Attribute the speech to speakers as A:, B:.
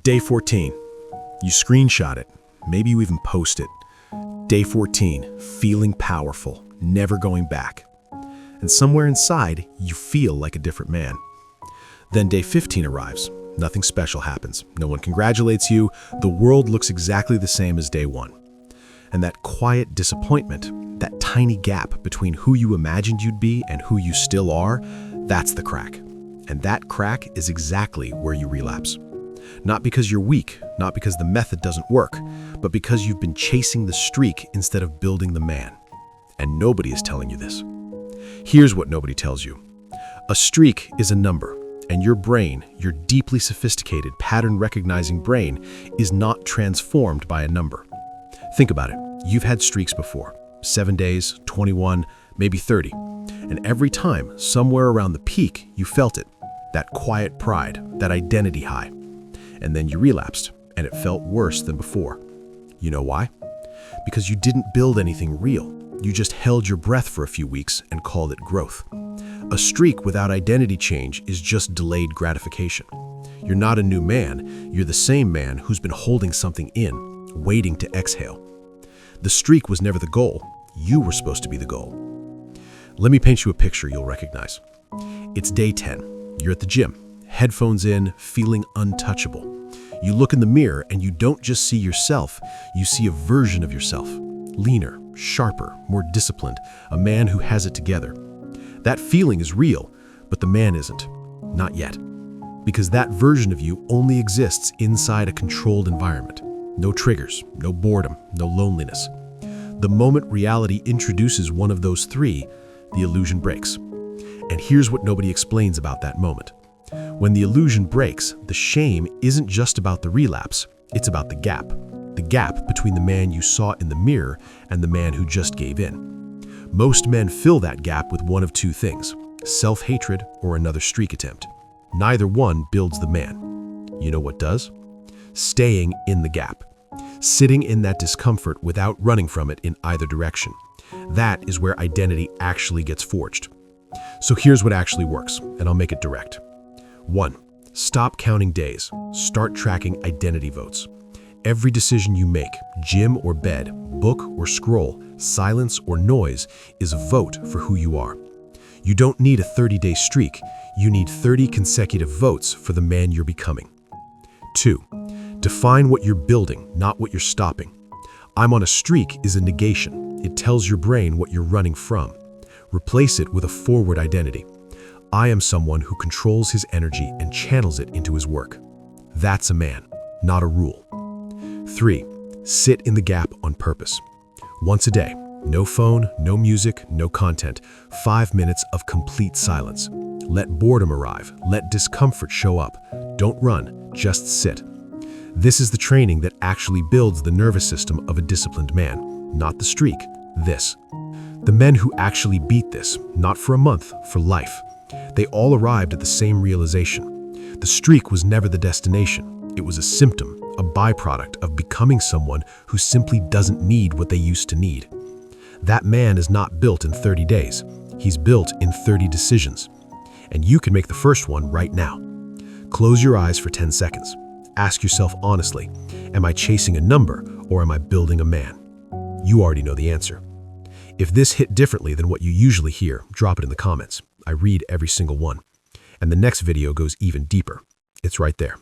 A: Day 14. You screenshot it. Maybe you even post it. Day 14. Feeling powerful, never going back. And somewhere inside, you feel like a different man. Then day 15 arrives. Nothing special happens. No one congratulates you. The world looks exactly the same as day 1. And that quiet disappointment, that tiny gap between who you imagined you'd be and who you still are, that's the crack. And that crack is exactly where you relapse. Not because you're weak, not because the method doesn't work, but because you've been chasing the streak instead of building the man. And nobody is telling you this. Here's what nobody tells you. A streak is a number, and your brain, your deeply sophisticated pattern-recognizing brain, is not transformed by a number. Think about it. You've had streaks before. 7 days, 21, maybe 30. And every time, somewhere around the peak, you felt it. That quiet pride, that identity high. And then you relapsed, and it felt worse than before. You know why? Because you didn't build anything real. You just held your breath for a few weeks and called it growth. A streak without identity change is just delayed gratification. You're not a new man, you're the same man who's been holding something in, waiting to exhale. The streak was never the goal. You were supposed to be the goal. Let me paint you a picture you'll recognize. It's day 10. You're at the gym, headphones in, feeling untouchable. You look in the mirror and you don't just see yourself, you see a version of yourself. Leaner, sharper, more disciplined, a man who has it together. That feeling is real, but the man isn't. Not yet. Because that version of you only exists inside a controlled environment. No triggers, no boredom, no loneliness. The moment reality introduces one of those three, the illusion breaks. And here's what nobody explains about that moment. When the illusion breaks, the shame isn't just about the relapse, it's about the gap. The gap between the man you saw in the mirror and the man who just gave in. Most men fill that gap with one of two things, self-hatred or another streak attempt. Neither one builds the man. You know what does? Staying in the gap. Sitting in that discomfort without running from it in either direction. That is where identity actually gets forged. So here's what actually works, and I'll make it direct. 1. Stop counting days. Start tracking identity votes. Every decision you make, gym or bed, book or scroll, silence or noise, is a vote for who you are. You don't need a 30-day streak. You need 30 consecutive votes for the man you're becoming. 2. Define what you're building, not what you're stopping. I'm on a streak is a negation. It tells your brain what you're running from. Replace it with a forward identity. I am someone who controls his energy and channels it into his work. That's a man, not a rule. 3. Sit in the gap on purpose. Once a day, no phone, no music, no content, 5 minutes of complete silence. Let boredom arrive, let discomfort show up. Don't run, just sit. This is the training that actually builds the nervous system of a disciplined man, not the streak, this. The men who actually beat this, not for a month, for life. They all arrived at the same realization. The streak was never the destination. It was a symptom, a byproduct of becoming someone who simply doesn't need what they used to need. That man is not built in 30 days. He's built in 30 decisions. And you can make the first one right now. Close your eyes for 10 seconds. Ask yourself honestly, am I chasing a number or am I building a man? You already know the answer. If this hit differently than what you usually hear, drop it in the comments. I read every single one. And the next video goes even deeper. It's right there.